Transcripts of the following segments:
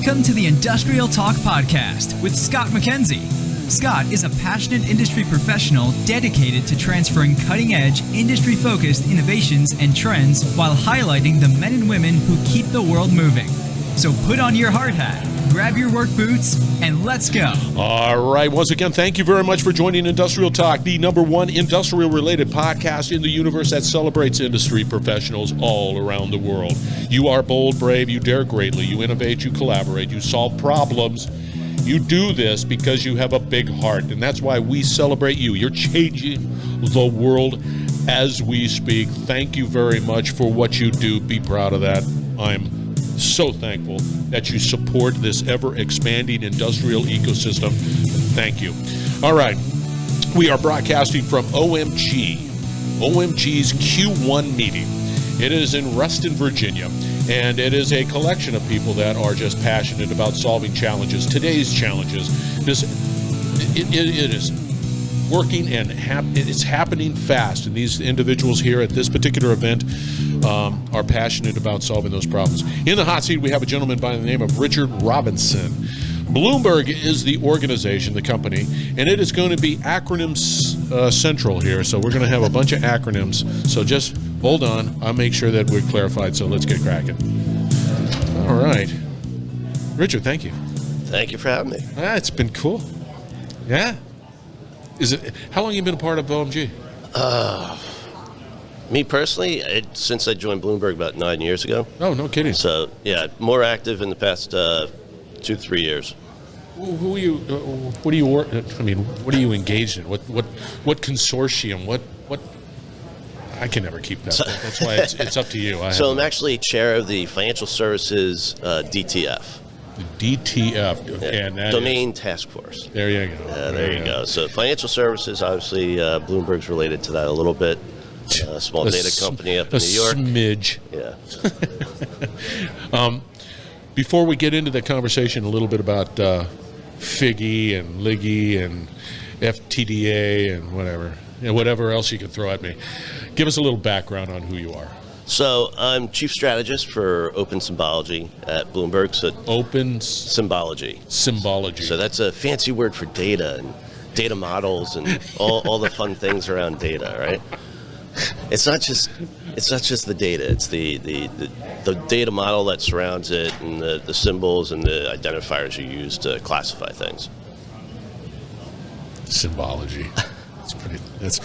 Welcome to the Industrial Talk Podcast with Scott MacKenzie. Scott is a passionate industry professional dedicated to transferring cutting-edge, industry-focused innovations and trends while highlighting the men and women who keep the world moving. So put on your hard hat, grab your work boots, and let's go. All right. Once again, thank you very much for joining Industrial Talk, the #1 industrial-related podcast in the universe that celebrates industry professionals all around the world. You are bold, brave, you dare greatly, you innovate, you collaborate, you solve problems. You do this because you have a big heart, and that's why we celebrate you. You're changing the world as we speak. Thank you very much for what you do. Be proud of that. I'm so thankful that you support this ever-expanding industrial ecosystem. Thank you. All right. We are broadcasting from OMG's Q1 meeting. It is in Reston, Virginia, and it is a collection of people that are just passionate about solving challenges, today's challenges. It is working and it's happening fast, and these individuals here at this particular event are passionate about solving those problems. In the hot seat, we have a gentleman by the name of Richard Robinson. Bloomberg is the organization, the company, and it is going to be acronyms central here. So we're going to have a bunch of acronyms. So just hold on. I'll make sure that we're clarified. So let's get cracking. All right. Richard, thank you. Thank you for having me. It's been cool. Yeah. How long have you been a part of OMG? Me personally, since I joined Bloomberg about 9 years ago. Oh, no kidding. So, yeah, more active in the past 2-3 years. What do you work? I mean, what are you engaged in? What consortium? What? I can never keep that. That's why it's up to you. I'm actually chair of the Financial Services DTF. The DTF, okay, yeah, and that Domain Task Force. There you go. There you go. So financial services, obviously, Bloomberg's related to that a little bit. Small data company up in New York. A smidge. Yeah. Before we get into the conversation a little bit about FIGI and LIGI and FTDA and whatever else you can throw at me, give us a little background on who you are. So I'm chief strategist for Open Symbology at Bloomberg. So Open Symbology. Symbology. So that's a fancy word for data and data models and all the fun things around data, right? It's not just the data. It's the data model that surrounds it and the symbols and the identifiers you use to classify things. Symbology. That's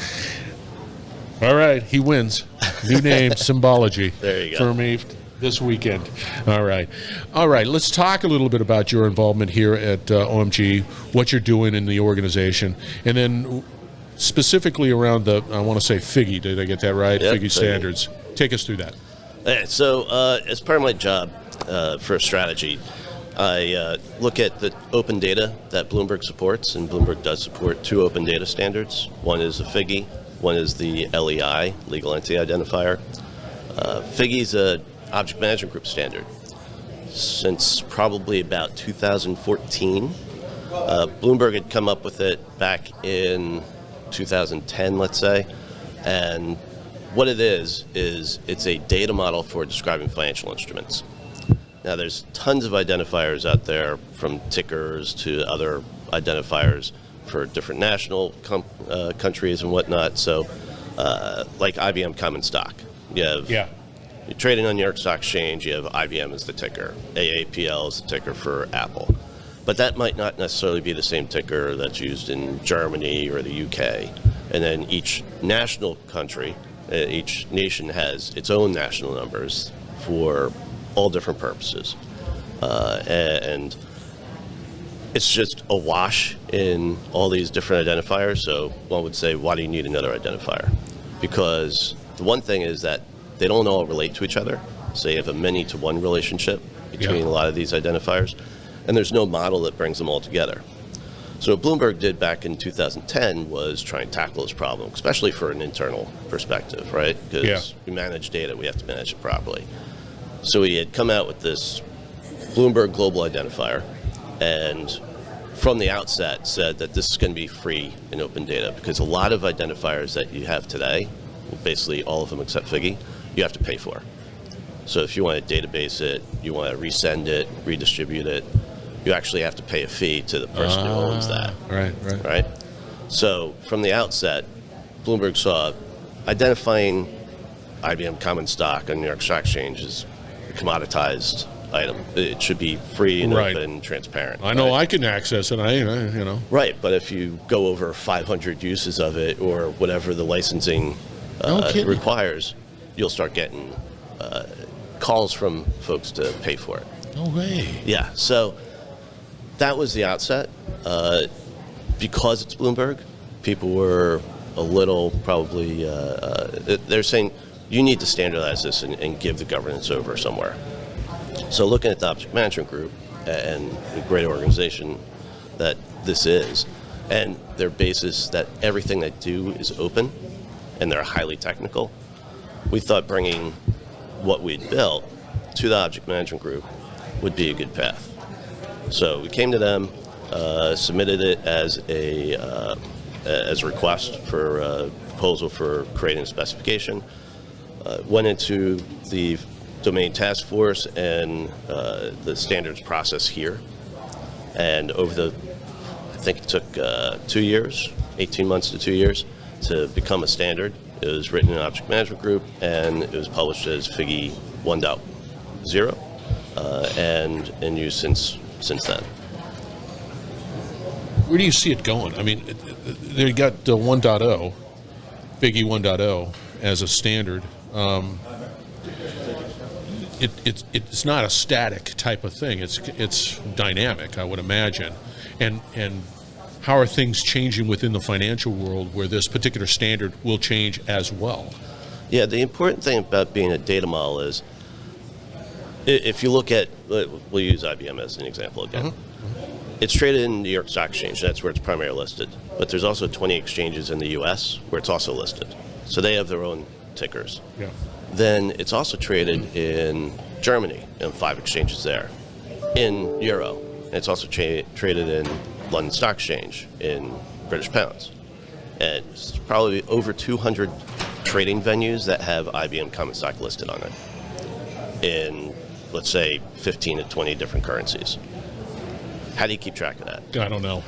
all right. He wins. New name, Symbology. There you go. For me this weekend. All right. Let's talk a little bit about your involvement here at OMG, what you're doing in the organization, and then specifically around I want to say FIGI. Did I get that right? Yep, FIGI standards. Take us through that. Yeah, so as part of my job for strategy, I look at the open data that Bloomberg supports, and Bloomberg does support 2 open data standards. One is the FIGI. One is the LEI, Legal Entity Identifier. FIGI is an object management group standard. Since probably about 2014, Bloomberg had come up with it back in 2010, let's say. And what it is it's a data model for describing financial instruments. Now, there's tons of identifiers out there, from tickers to other identifiers for different national countries and whatnot. So, like IBM common stock, you're trading on New York Stock Exchange. You have IBM as the ticker, AAPL is the ticker for Apple, but that might not necessarily be the same ticker that's used in Germany or the UK. And then each national country, each nation has its own national numbers for all different purposes, and it's just a wash in all these different identifiers. So one would say, why do you need another identifier? Because the one thing is that they don't all relate to each other. So you have a many-to-one relationship between a lot of these identifiers, and there's no model that brings them all together. So what Bloomberg did back in 2010 was try and tackle this problem, especially for an internal perspective, right? Because we manage data, we have to manage it properly. So we had come out with this Bloomberg Global Identifier, and from the outset said that this is going to be free in open data, because a lot of identifiers that you have today, basically all of them except FIGI, you have to pay for. So if you want to database it, you want to resend it, redistribute it, you actually have to pay a fee to the person who owns that. Right? So from the outset, Bloomberg saw identifying IBM common stock on New York Stock Exchange as a commoditized item. It should be free and open and transparent. I know I can access it. Right, but if you go over 500 uses of it or whatever the licensing requires, you'll start getting calls from folks to pay for it. No way. Yeah, so that was the outset. Because it's Bloomberg, people were a little probably, they're saying, you need to standardize this and give the governance over somewhere. So looking at the object management group and the great organization that this is, and their basis that everything they do is open and they're highly technical, we thought bringing what we'd built to the object management group would be a good path. So we came to them, submitted it as a request for a proposal for creating a specification, went into the domain task force and the standards process here. And over I think it took 2 years, 18 months to 2 years to become a standard. It was written in an object management group and it was published as FIGI 1.0 and in use since then. Where do you see it going? I mean, they got 1.0, FIGI 1.0 as a standard. It's not a static type of thing. It's dynamic, I would imagine. And how are things changing within the financial world where this particular standard will change as well? Yeah, the important thing about being a data model is, if you look at, we'll use IBM as an example again. It's traded in New York Stock Exchange. That's where it's primarily listed. But there's also 20 exchanges in the U.S. where it's also listed. So they have their own tickers. Yeah. Then it's also traded in Germany, and 5 exchanges there. In Euro. And it's also traded in London Stock Exchange in British pounds. And it's probably over 200 trading venues that have IBM common stock listed on it in, let's say, 15 to 20 different currencies. How do you keep track of that? I don't know.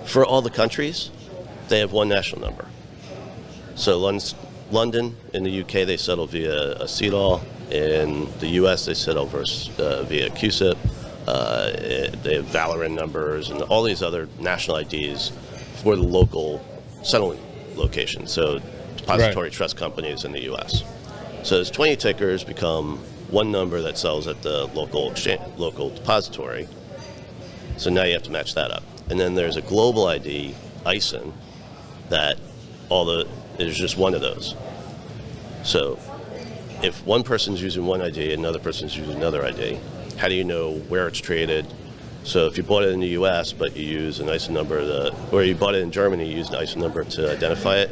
For all the countries, they have one national number. So London, in the UK, they settle via a CEDAW. In the US, they settle via QSIP. They have Valorin numbers and all these other national IDs for the local settlement locations. So depository trust companies in the US. So those 20 tickers become one number that sells at the local depository. So now you have to match that up. And then there's a global ID, ISIN, that there's just one of those. So if one person's using one ID and another person's using another ID, how do you know where it's traded? So if you bought it in the US, but you use an ISIN number, or you bought it in Germany, you use an ISIN number to identify it,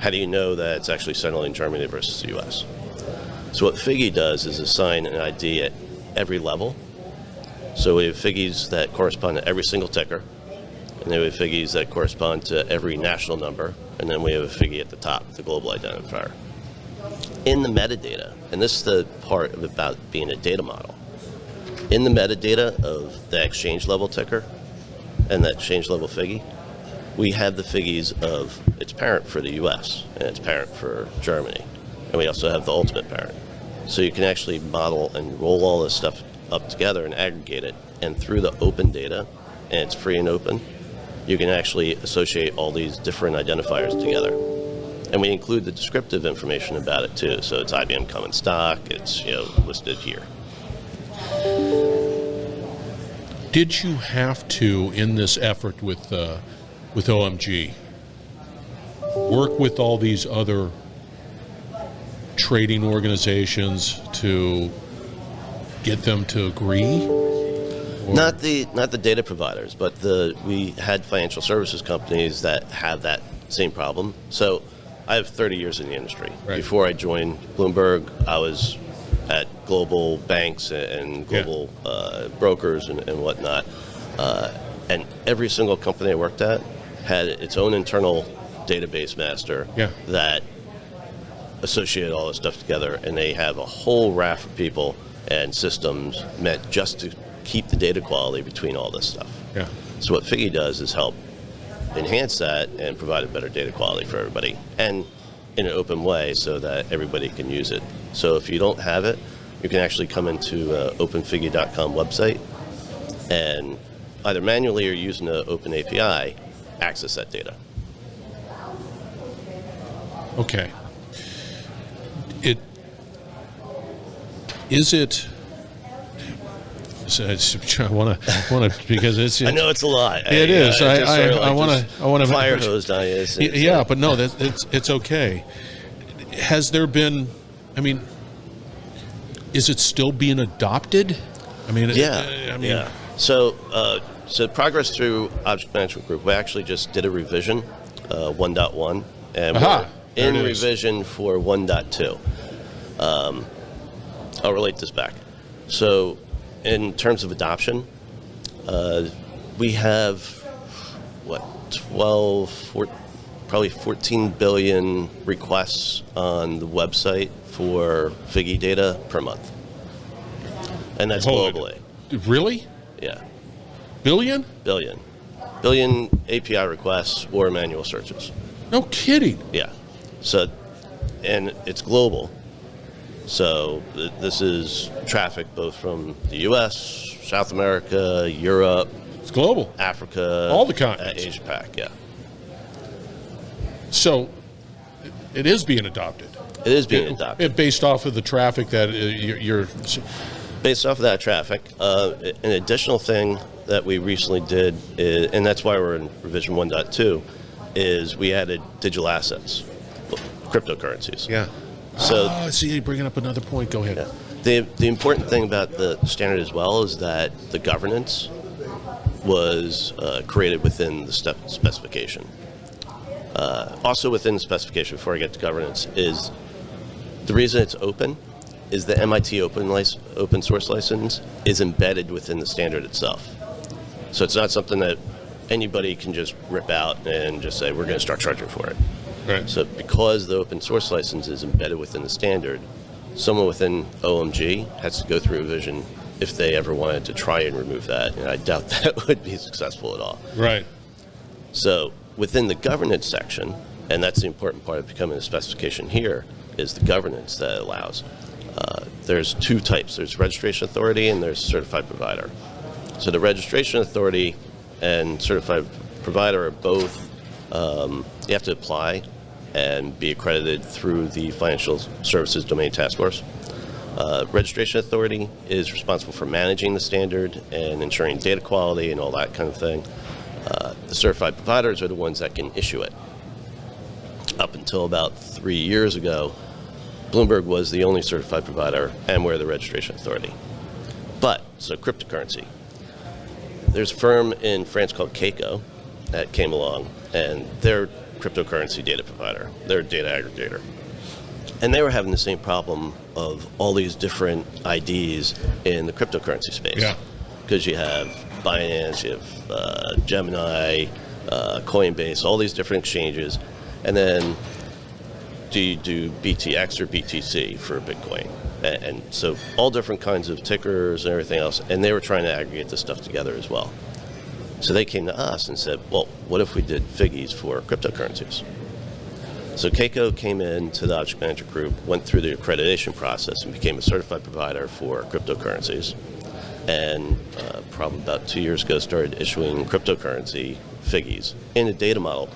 how do you know that it's actually settling in Germany versus the US? So what FIGI does is assign an ID at every level. So we have FIGIs that correspond to every single ticker, and then we have FIGIs that correspond to every national number, and then we have a FIGI at the top, the global identifier. In the metadata, and this is the part about being a data model, in the metadata of the exchange level ticker and that exchange level FIGI, we have the FIGIs of its parent for the US and its parent for Germany, and we also have the ultimate parent. So you can actually model and roll all this stuff up together and aggregate it, and through the open data, and it's free and open, you can actually associate all these different identifiers together. And we include the descriptive information about it too. So it's IBM common stock, it's listed here. Did you have to, in this effort with OMG, work with all these other trading organizations to get them to agree? Or? Not the data providers, but we had financial services companies that have that same problem. So I have 30 years in the industry. Right. Before I joined Bloomberg, I was at global banks and global brokers and whatnot. And every single company I worked at had its own internal database master that associated all this stuff together, and they have a whole raft of people and systems meant just to keep the data quality between all this stuff. Yeah. So what FIGI does is help enhance that and provide a better data quality for everybody, and in an open way so that everybody can use it. So if you don't have it, you can actually come into openfigi.com website and either manually or using the Open API, access that data. Okay. Is it? So I want to because it's. I know it's a lot. It is. I want to fire hosed on you. Yeah, but no, it's okay. Has there been? I mean, is it still being adopted? I mean, yeah. So progress through Object Management Group. We actually just did a revision, 1.1, and we're in revision for 1.2. I'll relate this back. So, in terms of adoption, we have, 14 billion requests on the website for FIGI data per month. And that's globally. Really? Yeah. Billion? Billion API requests or manual searches. No kidding. Yeah. So, and it's global. So this is traffic both from the U.S., South America, Europe. It's global. Africa. All the continents. Asia Pac, yeah. So it is being adopted. It is being adopted. Based off of the traffic that you're... Based off of that traffic. An additional thing that we recently did, and that's why we're in revision 1.2, is we added digital assets, cryptocurrencies. Yeah. So, see, you're bringing up another point. Go ahead. Yeah. The important thing about the standard as well is that the governance was created within the specification. Also within the specification, before I get to governance, is the reason it's open is the MIT open source license is embedded within the standard itself. So it's not something that anybody can just rip out and just say, we're going to start charging for it. Right. So because the open source license is embedded within the standard, someone within OMG has to go through revision if they ever wanted to try and remove that, and I doubt that would be successful at all. Right. So within the governance section, and that's the important part of becoming a specification here, is the governance that it allows. There's two types. There's registration authority and there's certified provider. So the registration authority and certified provider are both, you have to apply and be accredited through the Financial Services Domain Task Force. Registration authority is responsible for managing the standard and ensuring data quality and all that kind of thing. The certified providers are the ones that can issue it. Up until about 3 years ago, Bloomberg was the only certified provider, and we're the registration authority. But, so cryptocurrency. There's a firm in France called Keiko that came along, and they're cryptocurrency data provider. They're a data aggregator. And they were having the same problem of all these different IDs in the cryptocurrency space. Yeah. Because you have Binance, you have Gemini, Coinbase, all these different exchanges. And then do you do BTX or BTC for Bitcoin? And so all different kinds of tickers and everything else. And they were trying to aggregate this stuff together as well. So they came to us and said, well, what if we did FIGIs for cryptocurrencies? So Keiko came in to the Object Management Group, went through the accreditation process, and became a certified provider for cryptocurrencies. And probably about 2 years ago, started issuing cryptocurrency FIGIs in a data model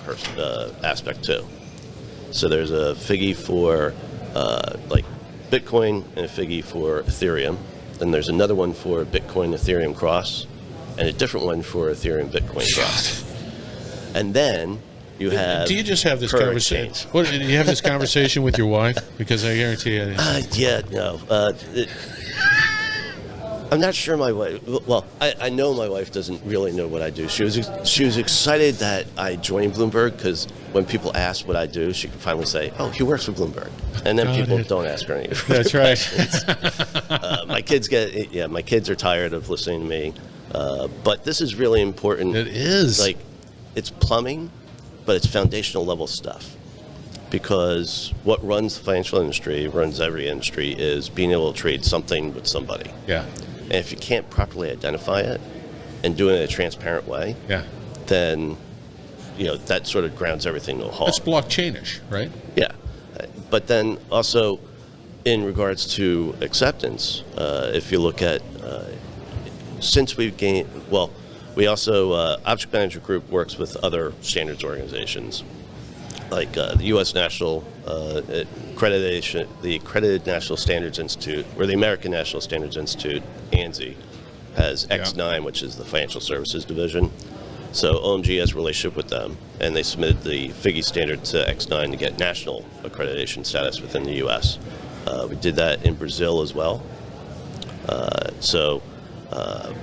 aspect too. So there's a FIGI for like Bitcoin and a FIGI for Ethereum. Then there's another one for Bitcoin Ethereum cross, and a different one for Ethereum Bitcoin cross. And then you have. Do you just have this conversation? What, do you have this conversation with your wife? Because I guarantee you. No. I'm not sure my wife. Well, I know my wife doesn't really know what I do. She was excited that I joined Bloomberg because when people ask what I do, she can finally say, "Oh, he works for Bloomberg," and then people don't ask her any. That's right. My kids are tired of listening to me, but this is really important. It is like it's plumbing, but it's foundational level stuff. because what runs the financial industry, runs every industry, is being able to trade something with somebody. Yeah. And if you can't properly identify it and do it in a transparent way, Yeah. then that sort of grounds everything to a halt. That's blockchainish, right? Yeah. But then also in regards to acceptance, if you look at, since we've gained, we also, Object Management Group works with other standards organizations, like the U.S. National Accreditation, the Accredited National Standards Institute, or the American National Standards Institute, ANSI, has X9, which is the Financial Services Division. So OMG has a relationship with them, and they submitted the FIGI standard to X9 to get national accreditation status within the U.S. We did that in Brazil as well.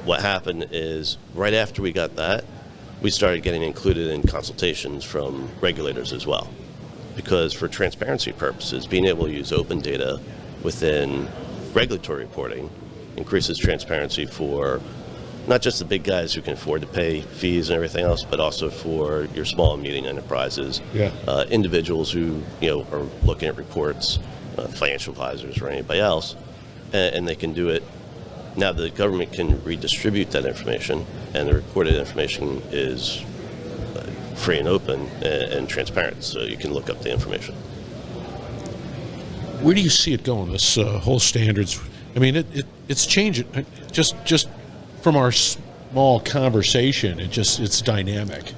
What happened is, right after we got that, we started getting included in consultations from regulators as well. Because for transparency purposes, being able to use open data within regulatory reporting increases transparency for not just the big guys who can afford to pay fees and everything else, but also for your small and medium enterprises, individuals who are looking at reports, financial advisors or anybody else, and they can do it. Now the government can redistribute that information, and the reported information is free and open and transparent, so you can look up the information. Where do you see it going, this whole standards? I mean, it's changing. Just from our small conversation, it's dynamic.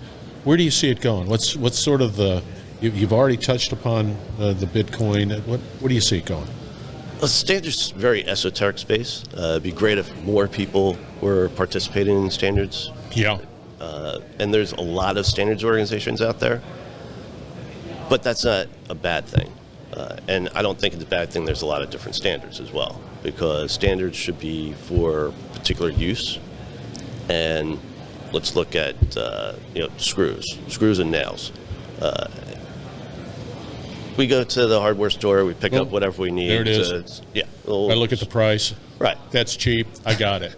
Where do you see it going? What's sort of you've already touched upon the Bitcoin. What do you see it going? Well, standards is a very esoteric space. It'd be great if more people were participating in standards. Yeah. And there's a lot of standards organizations out there, but that's not a bad thing. And I don't think it's a bad thing there's a lot of different standards as well, because standards should be for particular use. And let's look at screws and nails. We go to the hardware store, we pick up whatever we need. There it is. I look at the price. Right. That's cheap. I got it.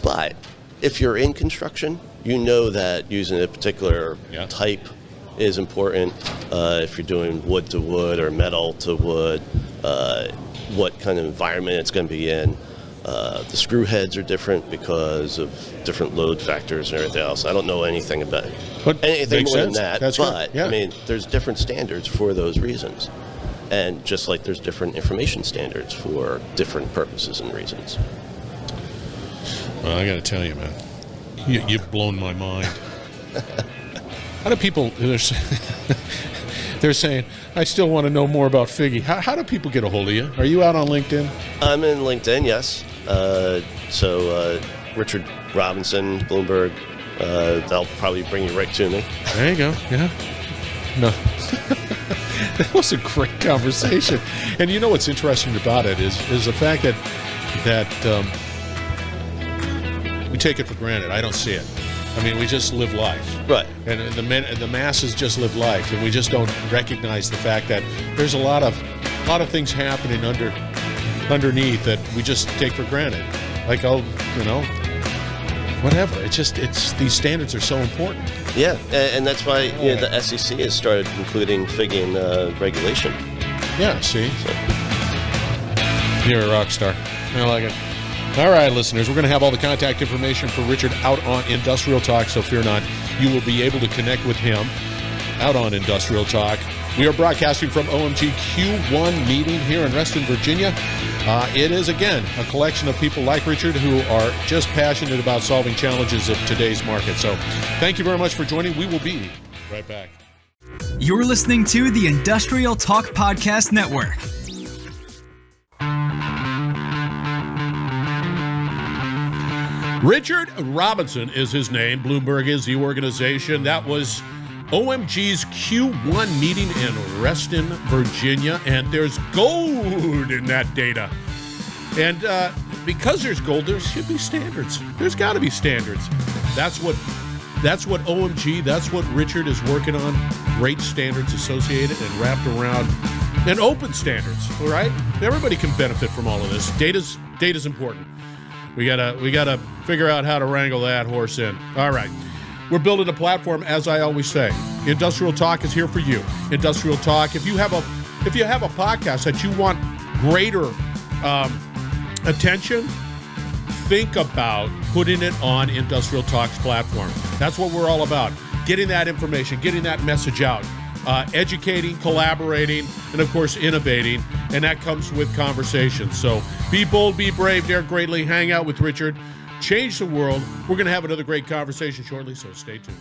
But if you're in construction, you know that using a particular type is important. If you're doing wood to wood or metal to wood, what kind of environment it's going to be in. The screw heads are different because of different load factors and everything else. I don't know anything about anything more than that. That's but right. Yeah. I mean, there's different standards for those reasons, and just like there's different information standards for different purposes and reasons. Well, I got to tell you, man, you've blown my mind. How do people? They're saying, I still want to know more about FIGI. How do people get a hold of you? Are you out on LinkedIn? I'm in LinkedIn, yes. Richard Robinson, Bloomberg, they'll probably bring you right to me. There you go, yeah. No. That was a great conversation. And you know what's interesting about it is the fact that we take it for granted. I don't see it. I mean, we just live life. Right. And the masses just live life, and we just don't recognize the fact that there's a lot of things happening underneath that we just take for granted. Like, whatever. It's these standards are so important. Yeah, and that's why the SEC has started including FIGI in regulation. Yeah, see? So. You're a rock star. I like it. All right, listeners, we're going to have all the contact information for Richard out on Industrial Talk, so fear not. You will be able to connect with him out on Industrial Talk. We are broadcasting from OMG Q1 meeting here in Reston, Virginia. It is, again, a collection of people like Richard who are just passionate about solving challenges of today's market. So thank you very much for joining. We will be right back. You're listening to the Industrial Talk Podcast Network. Richard Robinson is his name. Bloomberg is the organization. That was OMG's Q1 meeting in Reston, Virginia, and there's gold in that data. And because there's gold, there should be standards. There's got to be standards. That's what OMG, that's what Richard is working on. Great standards associated and wrapped around, and open standards. All right, everybody can benefit from all of this. Data's important. We gotta figure out how to wrangle that horse in. All right. We're building a platform, as I always say. Industrial Talk is here for you. Industrial Talk. If you have a podcast that you want greater attention, think about putting it on Industrial Talk's platform. That's what we're all about. Getting that information, getting that message out, educating, collaborating, and of course innovating. And that comes with conversations. So be bold, be brave, dare greatly, hang out with Richard, change the world. We're going to have another great conversation shortly, so stay tuned.